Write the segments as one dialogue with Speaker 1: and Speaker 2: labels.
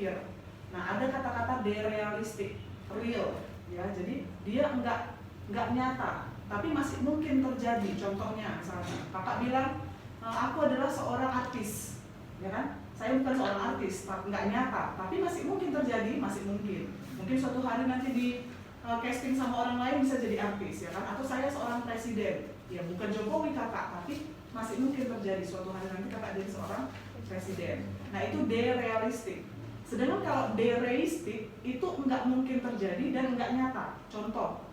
Speaker 1: berpikir. Nah, ada kata-kata derealistik, real, ya. Jadi dia enggak nyata, tapi masih mungkin terjadi. Contohnya, misalnya, kakak bilang, aku adalah seorang artis, ya kan? Saya bukan seorang artis, enggak nyata, tapi masih mungkin terjadi, masih mungkin. Mungkin suatu hari nanti di casting sama orang lain bisa jadi artis, ya kan? Atau saya seorang presiden, ya bukan Jokowi kakak, tapi masih mungkin terjadi suatu hari nanti kakak jadi seorang presiden. Nah, itu derealistik. Sedangkan kalau dereistik itu enggak mungkin terjadi dan enggak nyata. Contoh,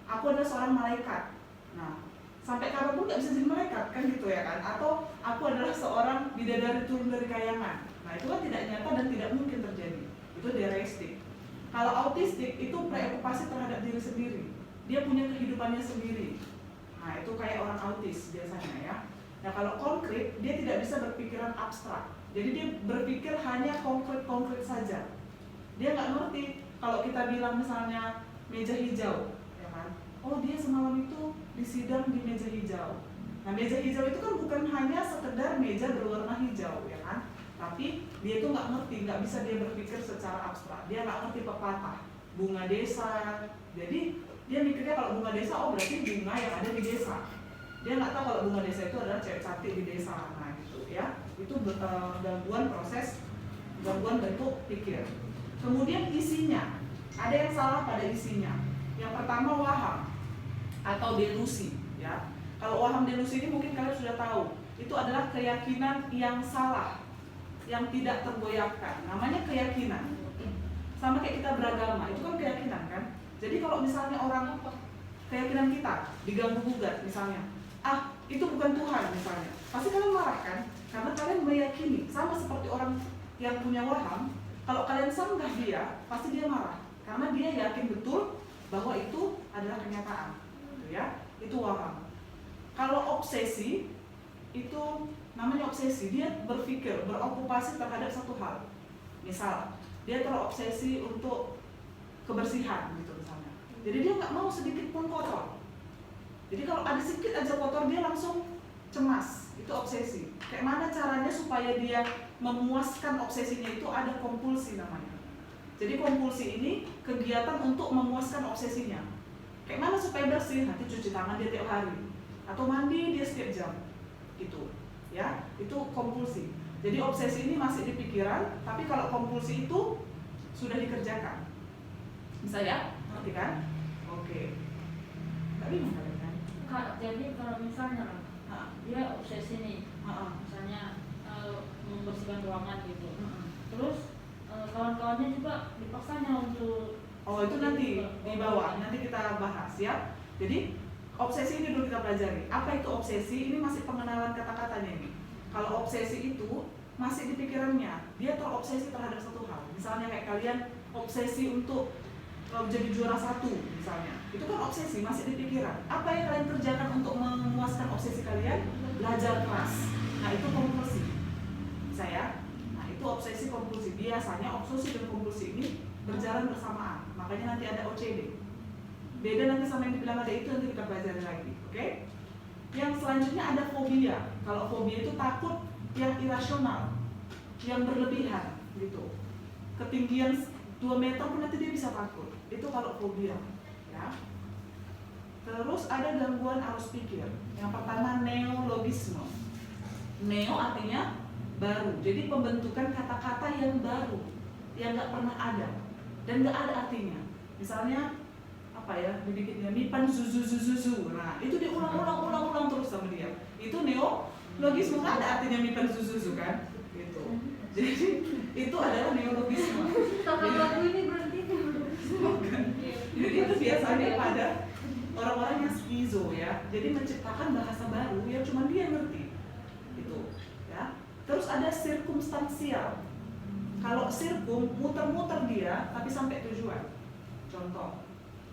Speaker 1: aku adalah seorang malaikat. Nah, sampai kapanpun nggak bisa jadi malaikat, kan gitu ya kan? Atau aku adalah seorang bidadari turun dari kayangan. Nah, itu kan tidak nyata dan tidak mungkin terjadi. Itu dereistik. Kalau autistik itu preokupasi terhadap diri sendiri. Dia punya kehidupannya sendiri. Nah, itu kayak orang autis biasanya ya. Nah, kalau konkret, dia tidak bisa berpikiran abstrak. Jadi dia berpikir hanya konkret-konkret saja. Dia nggak ngerti kalau kita bilang misalnya meja hijau, ya kan? Oh, dia semalam itu disidang di meja hijau. Nah, meja hijau itu kan bukan hanya sekedar meja berwarna hijau, ya kan? Tapi dia itu nggak ngerti, nggak bisa dia berpikir secara abstrak. Dia nggak ngerti pepatah, bunga desa. Jadi dia mikirnya kalau bunga desa, oh berarti bunga yang ada di desa. Dia nggak tahu kalau bunga desa itu adalah cewek cantik di desa. Nah gitu ya, itu gangguan proses, gangguan bentuk pikir. Kemudian isinya, ada yang salah pada isinya. Yang pertama waham atau delusi, ya. Kalau waham delusi ini mungkin kalian sudah tahu, itu adalah keyakinan yang salah, yang tidak tergoyahkan. Namanya keyakinan. Sama kayak kita beragama, itu kan keyakinan kan. Jadi kalau misalnya orang keyakinan kita diganggu gugat misalnya, itu bukan Tuhan misalnya, pasti kalian marah kan? Karena kalian meyakini, sama seperti orang yang punya waham. Kalau kalian sanggah dia, pasti dia marah karena dia yakin betul bahwa itu adalah kenyataan, gitu ya. Itu waham. Kalau obsesi, itu namanya obsesi. Dia berpikir, berokupasi terhadap satu hal. Misal, dia terobsesi untuk kebersihan, gitu misalnya. Jadi dia nggak mau sedikit pun kotor. Jadi kalau ada sedikit aja kotor, dia langsung cemas. Itu obsesi. Kayak mana caranya supaya dia memuaskan obsesinya itu, ada kompulsi namanya. Jadi kompulsi ini kegiatan untuk memuaskan obsesinya. Kayak mana supaya bersih? Nanti cuci tangan dia tiap hari, atau mandi dia setiap jam. Gitu. Ya, itu kompulsi. Jadi obsesi ini masih di pikiran, tapi kalau kompulsi itu sudah dikerjakan. Bisa ya? Ngerti kan? Oke. Tapi gimana kan?
Speaker 2: Kak, jadi kalau misalnya dia obsesi nih, misalnya membersihkan ruangan gitu. Terus kawan-kawannya juga dipaksanya untuk
Speaker 1: itu nanti di bawah, nanti kita bahas ya. Jadi obsesi ini dulu kita pelajari. Apa itu obsesi? Ini masih pengenalan kata-katanya ini. Kalau obsesi itu masih di pikirannya, dia terobsesi terhadap satu hal. Misalnya kayak kalian obsesi untuk jadi juara 1 misalnya, itu kan obsesi, masih di pikiran. Apa yang kalian kerjakan untuk memuaskan obsesi kalian? Belajar keras. Nah, itu kompulsi. Saya, nah itu obsesi kompulsi. Biasanya obsesi dan kompulsi ini berjalan bersamaan. Makanya nanti ada OCD. Beda nanti sama yang dibilang ada itu, nanti kita pelajari lagi, oke? Yang selanjutnya ada fobia. Kalau fobia itu takut yang irasional, yang berlebihan, gitu. Ketinggian 2 meter pun nanti dia bisa takut. Itu kalau fobia, ya. Terus ada gangguan arus pikir. Yang pertama neologisme. Neo artinya baru. Jadi pembentukan kata-kata yang baru, yang nggak pernah ada dan nggak ada artinya. Misalnya apa ya? Dibikinnya mipan zuzu. Nah, itu diulang terus sama dia. Itu neologisme, kan ada artinya mipan zuzu kan? Gitu. Jadi itu adalah neologisme.
Speaker 2: Tata lagu ini berarti
Speaker 1: bukan. Jadi itu biasanya pada orang-orang yang skizo ya. Jadi menciptakan bahasa baru yang cuma dia ngerti. Gitu, ya. Terus ada sirkumstansial. Kalau sirkum muter-muter dia tapi sampai tujuan. Contoh,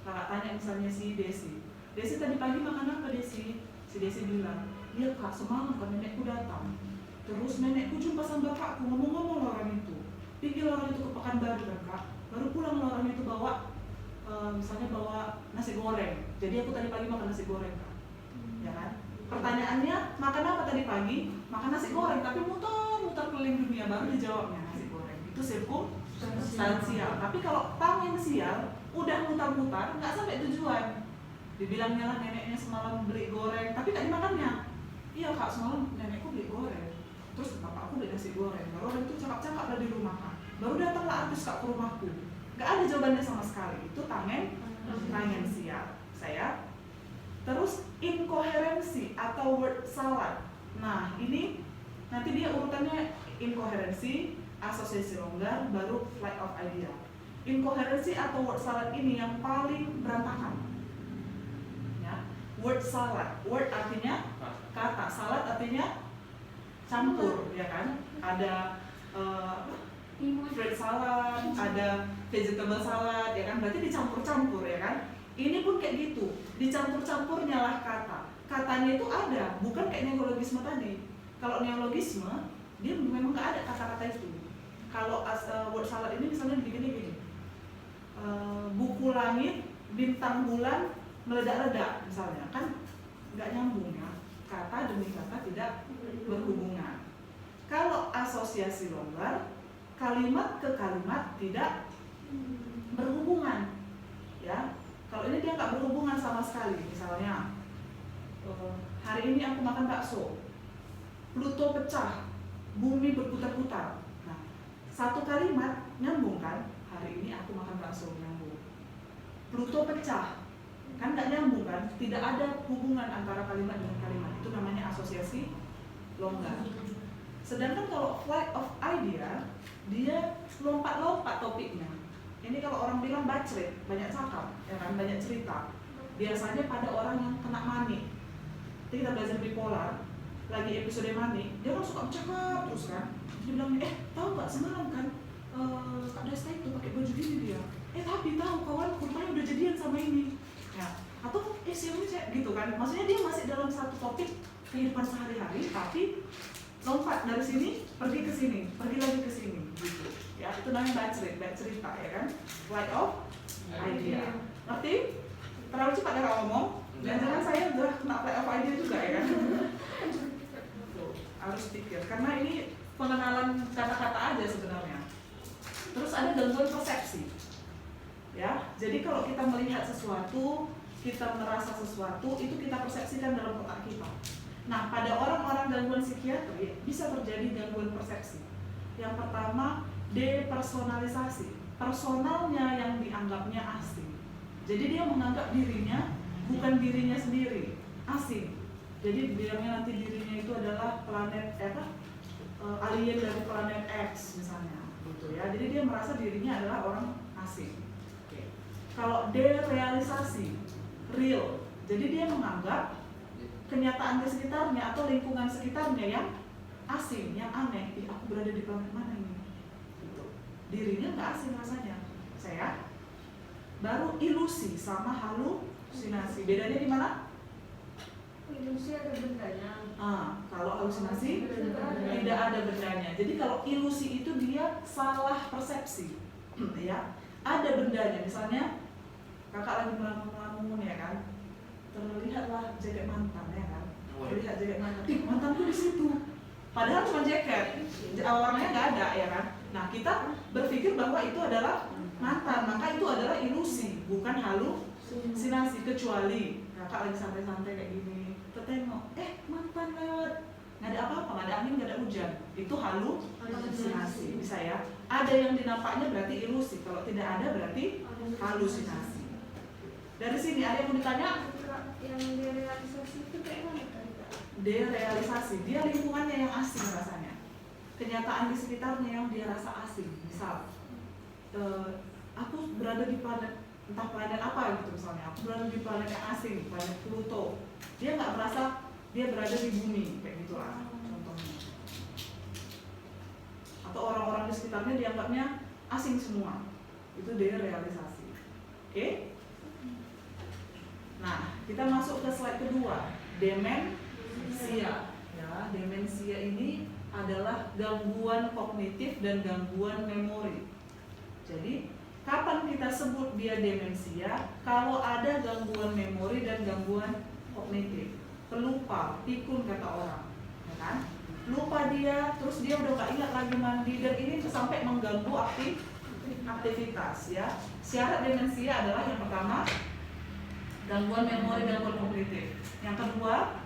Speaker 1: kakak tanya misalnya si Desi tadi pagi makan apa Desi? Si Desi bilang, iya kak semalam kan nenekku datang. Terus nenekku jumpa sama bapakku, ngomong-ngomong orang itu. Pikir orang itu ke Pekanbaru kan kak. Baru pulang orang itu bawa, misalnya bawa nasi goreng. Jadi aku tadi pagi makan nasi goreng kak. Ya kan? Pertanyaannya, makan apa tadi pagi? Makan nasi goreng, tapi muter-muter keliling dunia baru dijawabnya nasi goreng. itu sirkumstansial. Tapi kalau tangensial udah mutar-mutar nggak sampai tujuan. Dibilangnya lah neneknya semalam beli goreng tapi nggak dimakannya. Iya kak, semalam nenekku beli goreng, terus bapakku beli nasi goreng, baru orang itu cakap-cakap lah di rumah kak, baru datanglah artis kak ke rumahku. Nggak ada jawabannya sama sekali. Itu tangensial. Saya terus inkoherensi atau word salad. Nah ini nanti dia urutannya inkoherensi, asosiasi longgar, baru flight of idea. Inkoherensi atau word salad ini yang paling berantakan. Ya, word salad, word artinya kata, salad artinya campur, ya kan? Ada fruit salad, ada vegetable salad, ya kan? Berarti dicampur-campur, ya kan? Ini pun kayak gitu, dicampur-campurnya lah kata. Katanya itu ada, bukan kayak neologisme tadi. Kalau neologisme, dia memang nggak ada kata-kata itu. Kalau word salad ini misalnya begini gini, buku langit, bintang bulan, meledak-ledak misalnya, kan nggak nyambung ya. Kata demi kata tidak berhubungan. Kalau asosiasi longgar, kalimat ke kalimat tidak berhubungan, ya. Kalau ini dia nggak berhubungan sama sekali. Misalnya, hari ini aku makan bakso, Pluto pecah, bumi berputar-putar. Nah, satu kalimat nyambung kan? Hari ini aku makan bakso, nyambung. Pluto pecah, kan nggak nyambung kan? Tidak ada hubungan antara kalimat dengan kalimat. Itu namanya asosiasi longgar. Sedangkan kalau flight of idea, dia lompat-lompat topiknya. Ini kalau orang bilang bacret, banyak cakap, ya kan, banyak cerita. Biasanya pada orang yang kena manik. Jadi kita belajar bipolar, lagi episode manik, dia kan suka bercakap terus kan. Dia bilang, tahu nggak semalam kan, Kak Desta itu pakai baju gini dia. Tapi tahu kawan, rupanya udah jadian sama ini. Ya. Atau siapa gitu kan. Maksudnya dia masih dalam satu topik kehidupan sehari-hari, tapi lompat dari sini pergi ke sini, pergi lagi ke sini, gitu. Ya, itu namanya back cerita, ya kan? Flight of idea. Ngerti? Terlalu cepat ya kalau ngomong. Jangan-jangan saya udah kena flight of idea juga, ya kan? Tuh, harus pikir. Karena ini pengenalan kata-kata aja sebenarnya. Terus ada gangguan persepsi. Ya, jadi kalau kita melihat sesuatu, kita merasa sesuatu, itu kita persepsikan dalam otak kita. Nah, pada orang-orang gangguan psikiatri bisa terjadi gangguan persepsi. Yang pertama, depersonalisasi. Personalnya yang dianggapnya asing. Jadi dia menganggap dirinya bukan dirinya sendiri, asing. Jadi bilangnya nanti dirinya itu adalah planet alien dari planet X misalnya, gitu ya. Jadi dia merasa dirinya adalah orang asing. Oke. Kalau derealisasi, real. Jadi dia menganggap kenyataan di sekitarnya atau lingkungan sekitarnya yang asing, yang aneh. Aku berada di planet mana ini? Gitu. Dirinya nggak asing rasanya. Saya baru ilusi sama halusinasi. Bedanya di mana?
Speaker 2: Ilusi ada bendanya.
Speaker 1: Kalau halusinasi tidak ada bendanya. Jadi kalau ilusi itu dia salah persepsi, ya. Ada bendanya. Misalnya kakak lagi melamun ya kan, terlihatlah jaket mantan ya kan, terlihat jaket mantan. Mantanku di situ. Padahal cuma jaket, warnanya nggak ada ya kan. Nah kita berpikir bahwa itu adalah mantan, maka itu adalah ilusi, bukan halusinasi. Kecuali kakak lagi santai-santai kayak gini, tertengok, mantan lewat, nggak ada apa-apa, nggak ada angin, nggak ada hujan, itu halusinasi. Bisa ya. Ada yang dinampaknya berarti ilusi, kalau tidak ada berarti halusinasi. Dari sini ada yang mau ditanya?
Speaker 2: Yang derealisasi itu kayak mana?
Speaker 1: Derealisasi, dia lingkungannya yang asing rasanya, kenyataan di sekitarnya yang dia rasa asing. Misal, aku berada di planet, entah planet apa gitu misalnya, aku berada di planet yang asing, planet Pluto. Dia nggak merasa dia berada di bumi, kayak gitulah contohnya. Atau orang-orang di sekitarnya dianggapnya asing semua, itu derealisasi. Oke? Nah, kita masuk ke slide kedua, demensia. Ya, demensia ini adalah gangguan kognitif dan gangguan memori. Jadi, kapan kita sebut dia demensia? Kalau ada gangguan memori dan gangguan kognitif, pelupa, pikun kata orang, ya kan? lupa dia, terus dia udah nggak ingat lagi mandi, dan ini sampai mengganggu aktivitas ya. Syarat demensia adalah yang pertama gangguan memori, gangguan kognitif. Yang kedua